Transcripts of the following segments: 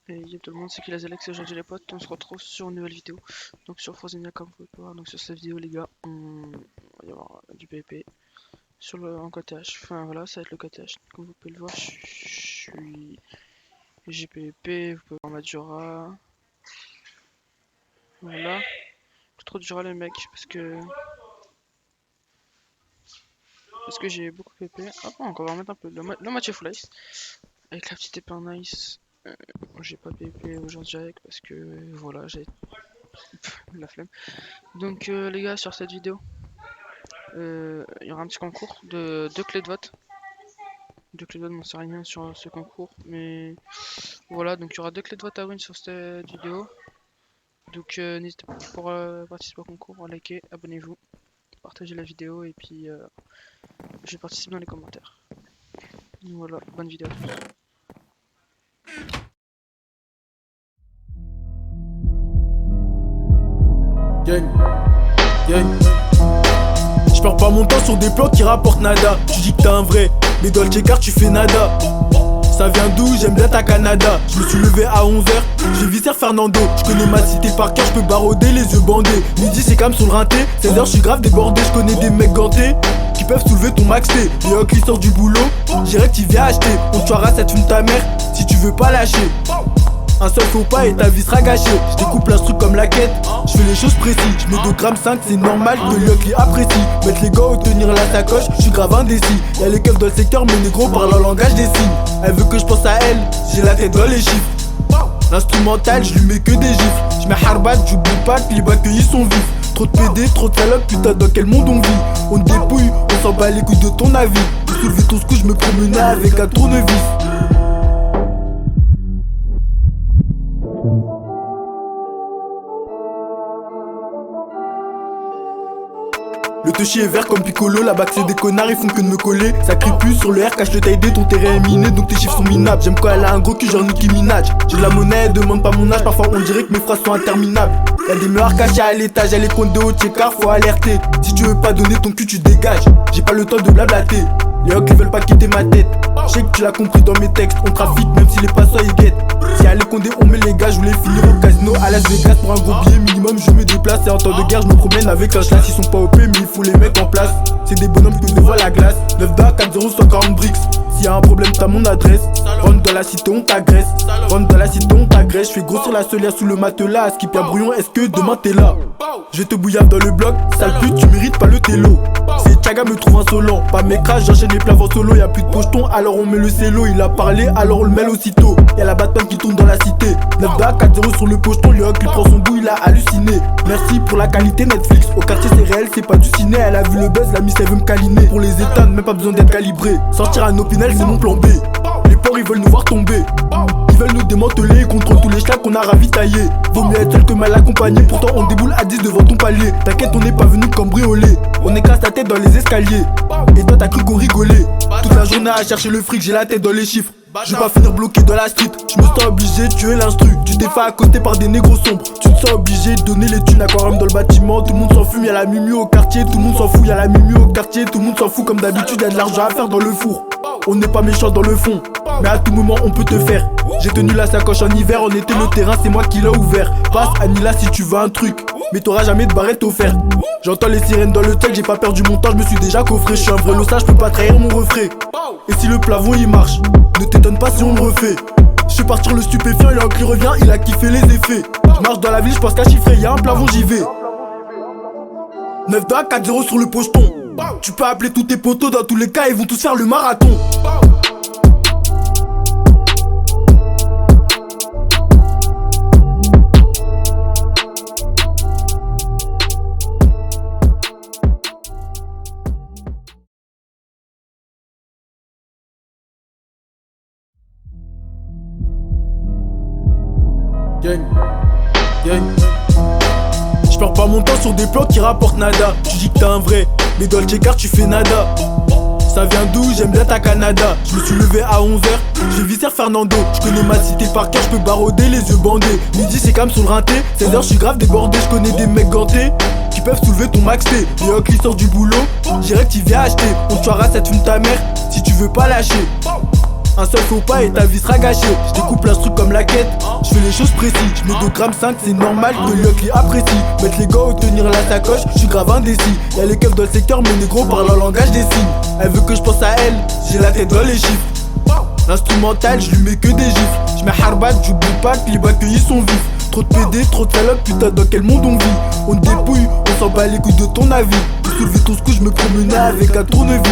Et yo tout le monde, c'est qui les Alex et aujourd'hui les potes, on se retrouve sur une nouvelle vidéo. Donc sur Frozenia comme vous pouvez le voir, donc sur cette vidéo les gars, il va y avoir du PvP sur le en cottage. Enfin voilà, ça va être le cottage. Comme vous pouvez le voir, j'ai PvP, vous pouvez voir ma Dura. Voilà. Trop Dura les mecs parce que j'ai beaucoup PvP. Hop, on va remettre un peu la moitié full ice. Avec la petite épée en ice. J'ai pas PvP aujourd'hui avec parce que voilà, j'ai la flemme. Donc les gars, sur cette vidéo, il y aura un petit concours de deux clés de vote. Deux clés de vote, m'en sait rien sur ce concours, mais voilà, donc il y aura deux clés de vote à win sur cette vidéo. Donc n'hésitez pas pour participer au concours, likez, abonnez-vous, partagez la vidéo et puis je participe dans les commentaires. Voilà, bonne vidéo à tous. Gang, gang. Je perds pas mon temps sur des plans qui rapportent nada. Tu dis que t'es un vrai, mais dans le checker tu fais nada. Ça vient d'où? J'aime bien ta Canada. Je me suis levé à 11h, j'ai visé Fernando. Je connais ma cité par cœur, je peux barauder les yeux bandés. Midi c'est comme sur le rinté, 16h je suis grave débordé. Je connais des mecs gantés qui peuvent soulever ton max T. Léo qui sort du boulot, j'irai que tu viens acheter. On te tuera, ça fume ta mère si tu veux pas lâcher. Un seul faux pas et ta vie sera gâchée. Je découpe l'instru comme la quête, je fais les choses précises. Je mets 2,5 g, c'est normal que Yoki apprécie. Mettre les gars ou tenir la sacoche, je suis grave indécis. Y'a les keufs dans le secteur, mais négro parle en langage des signes. Elle veut que je pense à elle, j'ai la tête dans les chiffres. L'instrumental, je lui mets que des gifs. Je mets harbat, j'oublie pas que les accueillis sont vifs. Trop de PD, trop de salopes, putain dans quel monde on vit. On dépouille, on s'en bat les couilles de ton avis. Pour soulever ton scout, je me promenais avec un tournevis. Le touchy est vert comme Piccolo, la bac c'est des connards, ils font que de me coller. Ça crie plus sur le R, cache le taille D, ton terrain est miné, donc tes chiffres sont minables. J'aime quand elle a un gros cul genre Nicki Minaj. J'ai de la monnaie, demande pas mon âge, parfois on dirait que mes phrases sont interminables. Y'a des meurs cachés à l'étage, y'a les comptes de haut checker, faut alerter. Si tu veux pas donner ton cul, tu dégages. J'ai pas le temps de blablater. Les hocs ils veulent pas quitter ma tête. Je sais que tu l'as compris dans mes textes, on trafique même si les passants ils guettent. Si y'a les condés, on met les gars, je voulais finir au casino à Las Vegas pour un gros billet minimum, je me déplace. Et en temps de guerre, je me promène avec un schlass. Ils sont pas OP, mais il faut les mettre en place. C'est des bonhommes qui dévoilent la glace. 9 da, 4-0, 140 bricks. S'il y a un problème, t'as mon adresse. Rentre dans la cité, on t'agresse. Rentre dans la cité, on t'agresse. Je fais grossir la solière sous le matelas. Skip à brouillon, est-ce que demain t'es là? Je vais te bouillave dans le bloc. Sale pute, tu mérites pas le télo. C'est Chaga me trouve insolent. Pas mes crashs, j'enchaîne les plats en solo. Y'a plus de pochetons, alors on met le cello. Il a parlé, alors on le mêle aussitôt. Y'a la Batman qui tourne dans la cité. 9 da, 4-0 sur le pocheton. Le hoc, il prend son bout, il a halluciné. Merci pour la qualité Netflix. Au quartier, c'est réel, c'est pas du ciné. Elle a vu le buzz, la miss, elle veut me câliner. Pour les éteindre, même pas besoin d'être calibré. Sortir un opinel, c'est mon plan B. Les porcs, ils veulent nous voir tomber. Ils veulent nous démanteler, ils contrôlent tous les schlacs qu'on a ravitaillés. Vaut mieux être seul que mal accompagné, pourtant on déboule à 10 devant ton palier. T'inquiète, on n'est pas venu cambrioler. On écrase ta tête dans les escaliers. Et toi t'as cru qu'on rigolait. Toute la journée à chercher le fric, j'ai la tête dans les chiffres. Je vais pas finir bloqué dans la street. Je me sens obligé de tuer l'instru. Tu t'es fait accoster par des négros sombres. Tu te sens obligé de donner les thunes. Aquarium dans le bâtiment, tout le monde s'en fume. Y'a la mumu au quartier, tout le monde s'en fout. Y'a la mumu au quartier, tout le monde s'en fout. Comme d'habitude, y'a de l'argent à faire dans le four. On n'est pas méchant dans le fond, mais à tout moment on peut te faire. J'ai tenu la sacoche en hiver, en été le terrain c'est moi qui l'ai ouvert. Passe Anila si tu veux un truc, mais t'auras jamais de barrette offerte. J'entends les sirènes dans le tel, j'ai pas perdu mon temps, je me suis déjà coffré. Je suis un vrai lossage, je peux pas trahir mon refrain. Et si le plafond il marche, ne t'étonne pas si on le refait. Je suis partir le stupéfiant, il a qui revient, il a kiffé les effets. Je marche dans la ville, je pense qu'à chiffrer, y'a un plafond j'y vais. 9 da, 4-0 sur le pocheton. Tu peux appeler tous tes potos, dans tous les cas ils vont tous faire le marathon. Gang, gang. Je perds pas mon temps sur des plans qui rapportent nada. Tu dis que t'es un vrai, mais dans le checker tu fais nada. Ça vient d'où? J'aime bien ta Canada. Je me suis levé à 11h, j'ai visé Fernando. Je connais ma cité par cœur, je peux barauder les yeux bandés. Midi c'est comme sur le rinté, 16h je suis grave débordé. Je connais des mecs gantés qui peuvent soulever ton max T. Léo qui sort du boulot, j'irai que tu viens acheter. On te tuera, ça fume ta mère si tu veux pas lâcher. Un seul faux pas et ta vie sera gâchée. Je découpe l'instru comme la quête, je fais les choses précises. Je mets 2 grammes 5, c'est normal que l'Yoc apprécie. Mettre les gars ou tenir la sacoche, je suis grave indécis. Y'a les keufs dans le secteur, mais négro parle en langage des signes. Elle veut que je pense à elle, j'ai la tête dans les chiffres. L'instrumental, je lui mets que des gifs. Je mets harbat, j'oublie pas que les accueillis sont vifs. Trop de PD, trop de salopes, putain dans quel monde on vit. On dépouille, on s'en bat les couilles de ton avis. Pour soulever ton scoop, je me promenais avec un tournevis.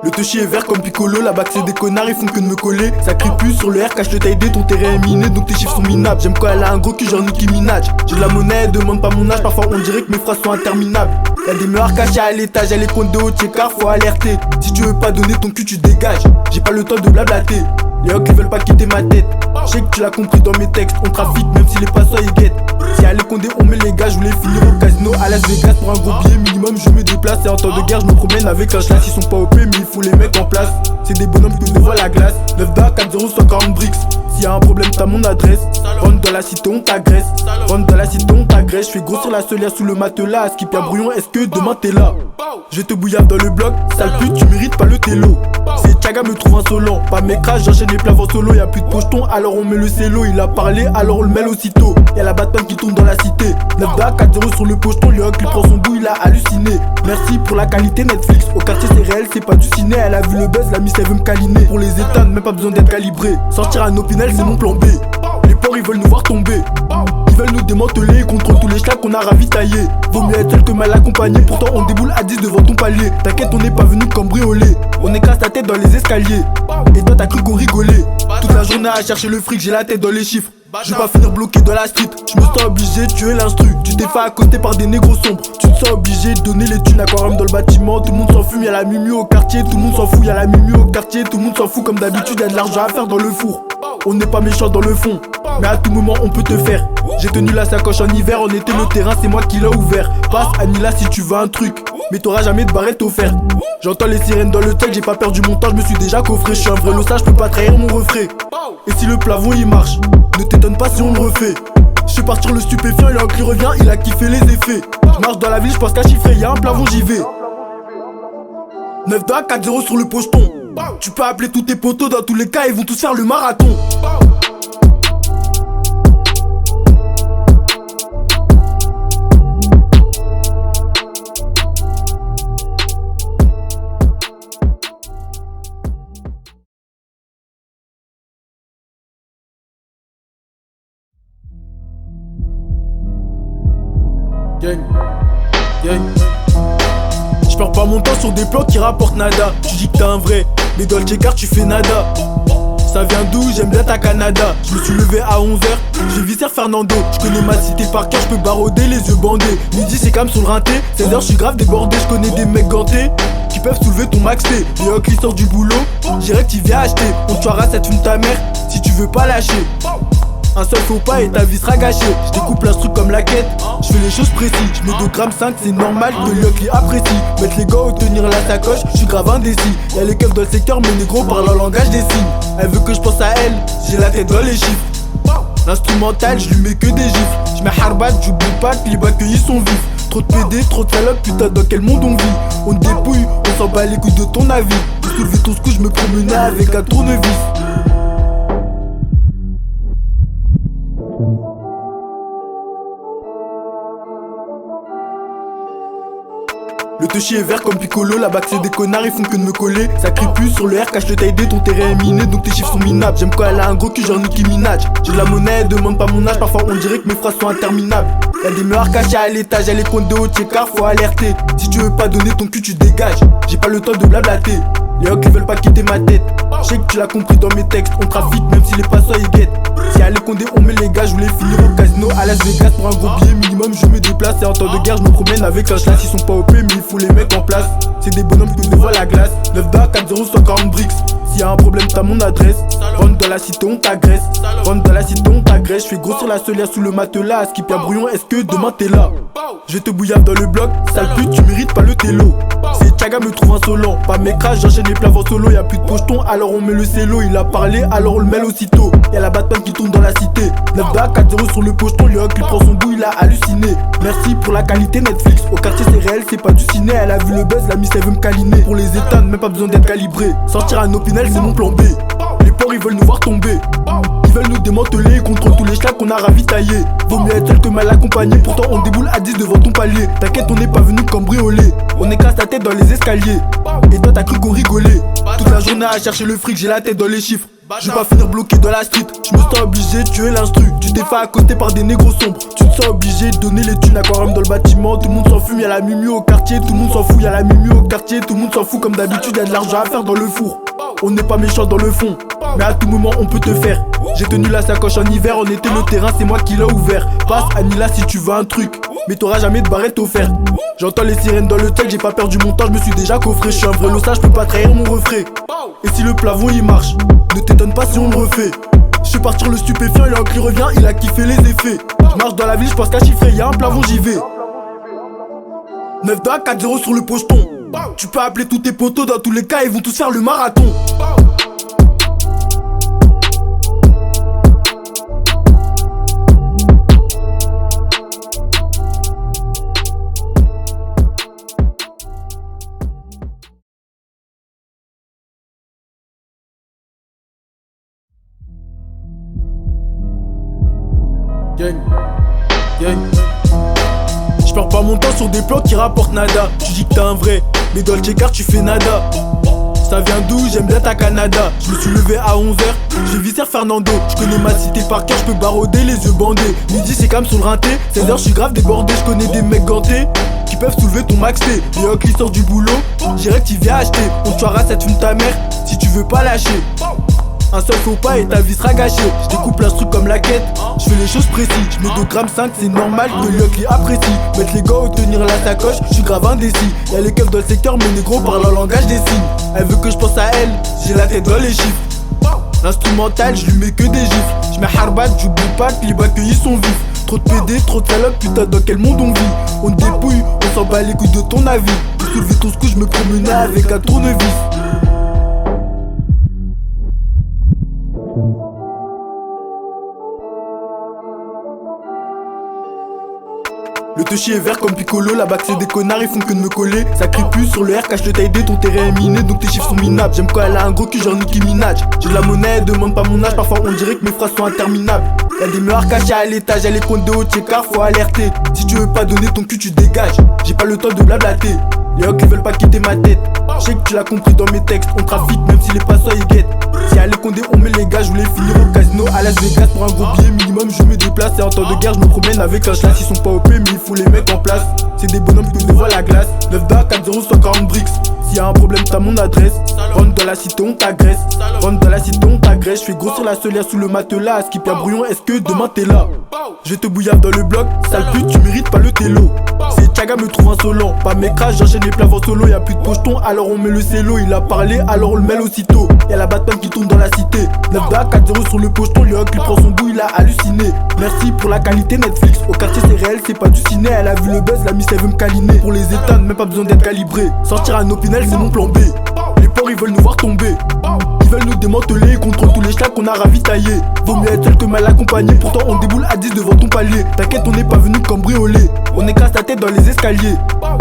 Le touchy est vert comme Piccolo, la bac c'est des connards, ils font que de me coller. Ça crie plus sur le R, cache le taille D, ton terrain est miné, donc tes chiffres sont minables. J'aime quand elle a un gros cul genre Nicki Minaj. J'ai de la monnaie, demande pas mon âge, parfois on dirait que mes phrases sont interminables. Y'a des meurs cachés à l'étage, y'a les comptes de haut checkard, faut alerter. Si tu veux pas donner ton cul, tu dégages. J'ai pas le temps de blablater. Les hocs ils veulent pas quitter ma tête. Je sais que tu l'as compris dans mes textes, on trafique même si les passants ils guettent. Si à les condés on met les gars, je voulais finir au casino à Las Vegas pour un gros billet minimum, je me déplace. Et en temps de guerre, je me promène avec un chlass. Ils sont pas OP mais il faut les mettre en place. C'est des bonhommes que devant la glace. 9 da 4-0 140 bricks. S'il y a un problème t'as mon adresse. Rentre dans la cité on t'agresse. Rentre dans la cité on t'agresse. Je fais grossir la solière sous le matelas. Skip un brouillon, est-ce que demain t'es là? Je te bouillave dans le bloc, sale pute, tu mérites pas le télo. C'est Tchaga me trouve insolent, pas mes crashs, j'enchaîne les plats en solo. Y'a plus de pocheton, alors on met le cello. Il a parlé, alors on le mêle aussitôt. Y'a la Batman qui tourne dans la cité. 9 da 4-0 sur le pocheton, le hoc il prend son bout, il a halluciné. Merci pour la qualité Netflix, au quartier c'est réel, c'est pas du ciné. Elle a vu le buzz, la miss elle veut me câliner. Pour les éteindre, même pas besoin d'être calibré. Sortir un opinel c'est mon plan B. Les porcs ils veulent nous voir tomber. Ils veulent nous démanteler, contrôlent tous les schlacs qu'on a ravitaillés. Vaut mieux être seul que mal accompagné, pourtant on déboule à 10 devant ton palier. T'inquiète on n'est pas venu cambrioler, on écrase ta tête dans les escaliers. Et toi t'as cru qu'on rigolait. Toute la journée à chercher le fric, j'ai la tête dans les chiffres. Je vais pas finir bloqué dans la street. Je me sens obligé de tuer l'instru. Tu t'es fait accoster par des négros sombres. Tu te sens obligé de donner les thunes, aquarium dans le bâtiment. Tout le monde s'en fume, y'a la mumu au quartier. Tout le monde s'en fout, y'a la mumu au quartier. Tout le monde s'en fout comme d'habitude, y'a de l'argent à faire dans le four. On n'est pas méchant dans le fond, mais à tout moment on peut te faire. J'ai tenu la sacoche en hiver, en été le terrain c'est moi qui l'ai ouvert. Passe Anila si tu veux un truc, mais t'auras jamais de barrette offerte. J'entends les sirènes dans le tech, j'ai pas perdu mon temps, je me suis déjà coffré. Je suis un vrai lossage, je peux pas trahir mon refrain. Et si le plafond il marche, ne t'étonne pas si on le refait. Je suis partir le stupéfiant, il a qui revient, il a kiffé les effets. Je marche dans la ville, je pense qu'à chiffrer, y'a un plafond j'y vais. 9 da 4-0 sur le pocheton. Tu peux appeler tous tes potos, dans tous les cas ils vont tous faire le marathon. Gang, gang. Je perds pas mon temps sur des plans qui rapportent nada. Tu dis que t'es un vrai, mais dans le checker tu fais nada. Ça vient d'où? J'aime bien ta Canada. Je me suis levé à 11h, j'ai visé Fernando. Je connais ma cité par cœur, je peux barauder les yeux bandés. Midi c'est calme sur le rinté, 16h je suis grave débordé. Je connais des mecs gantés qui peuvent soulever ton max T. Les hocs ils sortent du boulot, direct il vient acheter. On te tuera cette fume ta mère si tu veux pas lâcher. Un seul faux pas et ta vie sera gâchée. Je découpe l'instru comme la quête, je fais les choses précises. Je mets 2 grammes 5, c'est normal que l'Yoc apprécie. Mettre les gars ou tenir la sacoche, je suis grave indécis. Y'a les keufs dans le secteur, mais négro parle en langage des signes. Elle veut que je pense à elle, j'ai la tête dans les chiffres. L'instrumental, je lui mets que des gifs. Je mets harbat, j'oublie pas que les accueillis sont vifs. Trop de PD, trop de salopes, putain dans quel monde on vit. On dépouille, on s'en bat les couilles de ton avis. Pour soulever ton scoop, je me promenais avec un tournevis. Le touchy est vert comme Piccolo, la bac c'est des connards, ils font que de me coller. Ça crie plus sur le R, cache le taille D, ton terrain est miné, donc tes chiffres sont minables. J'aime quand elle a un gros cul genre Nicki Minaj. J'ai de la monnaie, demande pas mon âge, parfois on dirait que mes phrases sont interminables. Y'a des meurs cachés à l'étage, y'a les comptes de haut checkard, faut alerter. Si tu veux pas donner ton cul, tu dégages. J'ai pas le temps de blablater. Les hocs ils veulent pas quitter ma tête. Je sais que tu l'as compris dans mes textes, on trafique même si les passants ils guettent. Si à les condés on met les gars, je voulais finir au casino à Las Vegas pour un gros billet minimum, je me déplace. Et en temps de guerre, je me promène avec un chlass. Ils sont pas OP mais il faut les mettre en place. C'est des bonhommes que devant la glace. 9 da 4-0 140 bricks. S'il y a un problème t'as mon adresse. Rentre dans la cité on t'agresse. Rentre dans la cité on t'agresse. Je fais grossir la solière sous le matelas. Skip y'a brouillon, est-ce que demain t'es là? Je vais te bouillir dans le bloc. Sale pute tu mérites pas le télo. C'est Chaga me trouve insolent. Pas mes crashs, j'enchaîne les plats en solo. Y'a plus de pocheton alors on met le cello. Il a parlé alors on le mêle aussitôt. Y'a la Batman qui tourne dans la cité. 9 da 4-0 sur le pocheton. Léoc il prend son bout, il a halluciné. Merci pour la qualité Netflix. Au quartier c'est réel, c'est pas du ciné. Elle a vu le buzz, la miss elle veut me câliner. Pour les éteindre, même pas besoin d'être calibré. Sortir un Opinel c'est mon plan B. Les porcs ils veulent nous voir tomber. Ils veulent nous démanteler contre tous les schlacs qu'on a ravitaillés. Vaut mieux être seul que mal accompagné. Pourtant on déboule à 10 devant ton palier. T'inquiète on n'est pas venu cambrioler. On écrase ta tête dans les escaliers. Et toi t'as cru qu'on rigolait. Toute la journée à chercher le fric, j'ai la tête dans les chiffres. Je vais pas finir bloqué dans la street. Je me sens obligé de tuer l'instru. Tu t'es fait accoster par des négros sombres. Tu te sens obligé de donner les thunes. Aquarium dans le bâtiment. Tout le monde s'en fume, y'a la mumu au quartier. Tout le monde s'en fout, y'a la mumu au quartier. Tout le monde s'en fout comme d'habitude, y'a de l'argent à faire dans le four. On n'est pas méchant dans le fond, mais à tout moment on peut te faire. J'ai tenu la sacoche en hiver, on était le terrain, c'est moi qui l'ai ouvert. Passe Anila si tu veux un truc, mais t'auras jamais de barrette offerte. J'entends les sirènes dans le tech, j'ai pas perdu mon temps, je me suis déjà coffré. Je suis un vrai lossage, je peux pas trahir mon refrain. Et si le plafond il marche, ne t'étonne pas si on le refait. Je suis partir le stupéfiant, il a qui revient, il a kiffé les effets. Je marche dans la ville, je pense qu'à chiffrer, y'a un plafond, j'y vais. 9 2 4-0 sur le pocheton. Tu peux appeler tous tes potos, dans tous les cas ils vont tous faire le marathon. Gang, gang. Je perds pas mon temps sur des plans qui rapportent nada. Tu dis que t'es un vrai, mais dans le checker tu fais nada. Ça vient d'où? J'aime bien ta Canada. Je me suis levé à 11h, j'ai visé Fernando. Je connais ma cité par cœur, je peux barauder les yeux bandés. Midi c'est calme sur le rinté, 16h je suis grave débordé. Je connais des mecs gantés qui peuvent soulever ton max T. Léo qui sort du boulot, j'irai que tu viens acheter. On te tuera, ça fume ta mère si tu veux pas lâcher. Un seul faux pas et ta vie sera gâchée. Je découpe l'instru comme la quête, je fais les choses précises. Je mets 2,5 g, c'est normal que Léo les apprécie. Mettre les gars ou tenir la sacoche, je suis grave indécis. Y'a les keufs dans le secteur, mais négro parlent en langage des signes. Elle veut que je pense à elle, j'ai la tête dans les chiffres. L'instrumental, je lui mets que des gifs. Je mets Harbat, j'oublie pas que les accueillis sont vifs. Trop de PD, trop de salopes, putain dans quel monde on vit. On dépouille, on s'en bat les couilles de ton avis. Pour soulever ton scout, je me promenais avec un tournevis. Le touchy est vert comme Piccolo, la bac c'est des connards, ils font que de me coller. Ça crie plus sur le R, cache le taille D, ton terrain est miné, donc tes chiffres sont minables. J'aime quand elle a un gros cul genre Nicki Minaj. J'ai de la monnaie, demande pas mon âge, parfois on dirait que mes phrases sont interminables. Y'a des meurs cachés à l'étage, y'a les comptes de haut checker, faut alerter. Si tu veux pas donner ton cul, tu dégages. J'ai pas le temps de blablater. Les hocs ils veulent pas quitter ma tête. Je sais que tu l'as compris dans mes textes, on trafique même si les passants ils guettent. Si y'a les condés, on met les gars, je voulais finir au casino à Las Vegas pour un gros billet minimum, je me déplace. Et en temps de guerre, je me promène avec un chlass. Ils sont pas OP, mais il faut les mettre en place. C'est des bonhommes qui devant la glace. 9 da 4-0 140 bricks. S'il y a un problème, t'as mon adresse. Rentre dans la cité, on t'agresse. Rentre dans la cité, on t'agresse. Je fais grossir la solière sous le matelas. Skip y'a brouillon, est-ce que demain t'es là? Je vais te bouillir dans le bloc. Sale pute, tu mérites pas le télo. C'est Chaga me trouve insolent. Pas mes crashs, j'enchaîne les plats en solo. Y'a plus de pocheton, alors on met le cello. Il a parlé, alors on le mêle aussitôt. Y'a la Batman qui tourne dans la cité. 9 da 4-0 sur le pocheton. Léo qui prend son bout, il a halluciné. Merci pour la qualité Netflix. Au quartier c'est réel, c'est pas du ciné. Elle a vu le buzz, la miss elle veut me câliner. Pour les éteindre, même pas besoin d'être calibré. Sortir un Opinel, c'est mon plan B. Les porcs ils veulent nous voir tomber. Ils veulent nous démanteler contre tous les schlacs qu'on a ravitaillés. Vaut mieux être seul que mal accompagné. Pourtant on déboule à 10 devant ton palier. T'inquiète on n'est pas venu cambrioler. On écrase ta tête dans les escaliers.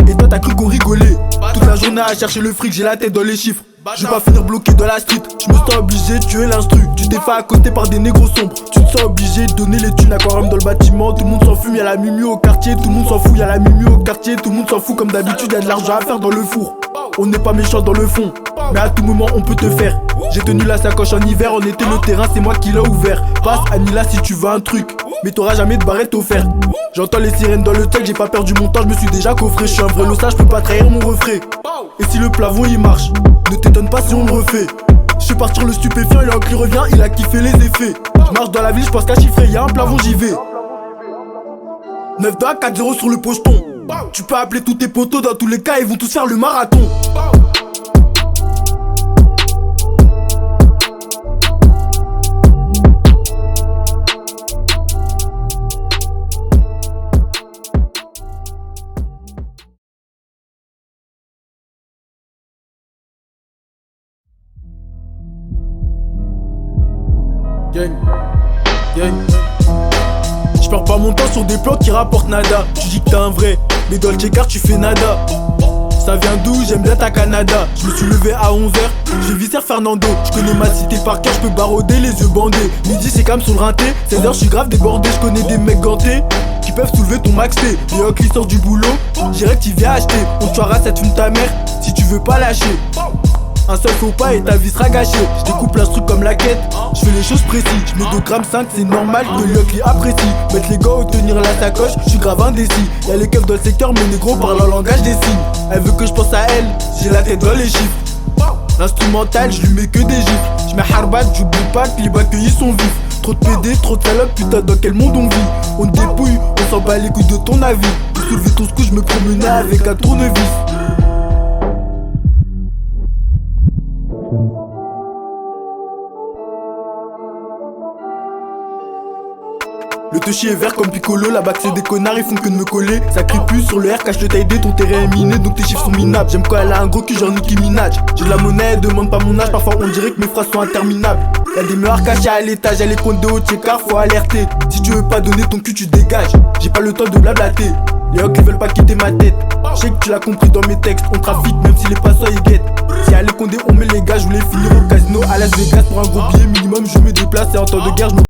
Et toi t'as cru qu'on rigolait. Toute la journée à chercher le fric, j'ai la tête dans les chiffres. Je vais pas finir bloqué dans la street. Je me sens obligé de tuer l'instru. Tu t'es fait accoster par des négros sombres. Tu te sens obligé de donner les thunes. Aquarium dans le bâtiment. Tout le monde s'en fume, y'a la mumu au quartier. Tout le monde s'en fout, y'a la mumu au quartier. Tout le monde s'en fout comme d'habitude, y'a de l'argent à faire dans le four. On n'est pas méchant dans le fond, mais à tout moment on peut te faire. J'ai tenu la sacoche en hiver, on était le terrain, c'est moi qui l'ai ouvert. Passe Anila si tu veux un truc, mais t'auras jamais de barrette offerte. J'entends les sirènes dans le tech, j'ai pas perdu mon temps, je me suis déjà coffré. Je suis un vrai lossage, je peux pas trahir mon refrain. Et si le plafond il marche, ne t'étonne pas si on le refait. Je suis partir le stupéfiant, il a qui revient, il a kiffé les effets. Je marche dans la ville, je pense qu'à chiffrer, y'a un plafond, j'y vais. 9 2 4-0 sur le pocheton. Tu peux appeler tous tes potos, dans tous les cas ils vont tous faire le marathon. Gang, gang. Je perds pas mon temps sur des plans qui rapportent nada. Tu dis que t'es un vrai, mais dans le checker tu fais nada. Ça vient d'où? J'aime bien ta Canada. Je me suis levé à 11h, j'ai visé Fernando. Je connais ma cité par cœur, je peux barauder les yeux bandés. Midi c'est calme sur le rinté, 16h je suis grave débordé. Je connais des mecs gantés qui peuvent soulever ton max T. Les hocs qui sortent du boulot, direct tu viens acheter. On te tuera, ça te fume ta mère si tu veux pas lâcher. Un seul faux pas et ta vie sera gâchée. Je découpe l'instru comme la quête, je fais les choses précises. Je mets 2 grammes 5, c'est normal que l'hoc les apprécie. Mettre les gars ou tenir la sacoche, je suis grave indécis. Y'a les keufs dans le secteur, mais négro parle en langage des signes. Elle veut que je pense à elle, j'ai la tête dans les chiffres. L'instrumental, je lui mets que des gifs. Je mets harbat, j'oublie pas que les accueillis sont vifs. Trop de PD, trop de salopes, putain dans quel monde on vit. On te dépouille, on s'en bat les couilles de ton avis. Pour soulever ton scout, je me promenais avec un tournevis. Le touchy est vert comme Piccolo, la bac c'est des connards, ils font que de me coller. Ça crie plus sur le R, cache le taille D, ton terrain est miné, donc tes chiffres sont minables. J'aime quand elle a un gros cul genre Nicki Minaj. J'ai de la monnaie, demande pas mon âge, parfois on dirait que mes phrases sont interminables. Y'a des meurs cachés à l'étage, y'a les comptes de haut checker, faut alerter. Si tu veux pas donner ton cul, tu dégages. J'ai pas le temps de blablater. Les hocs ils veulent pas quitter ma tête. Je sais que tu l'as compris dans mes textes, on trafique même si les passants ils guettent. Si à les condés on met les gars, je voulais finir au casino à Las Vegas pour un gros billet minimum, je me déplace et en temps de guerre je me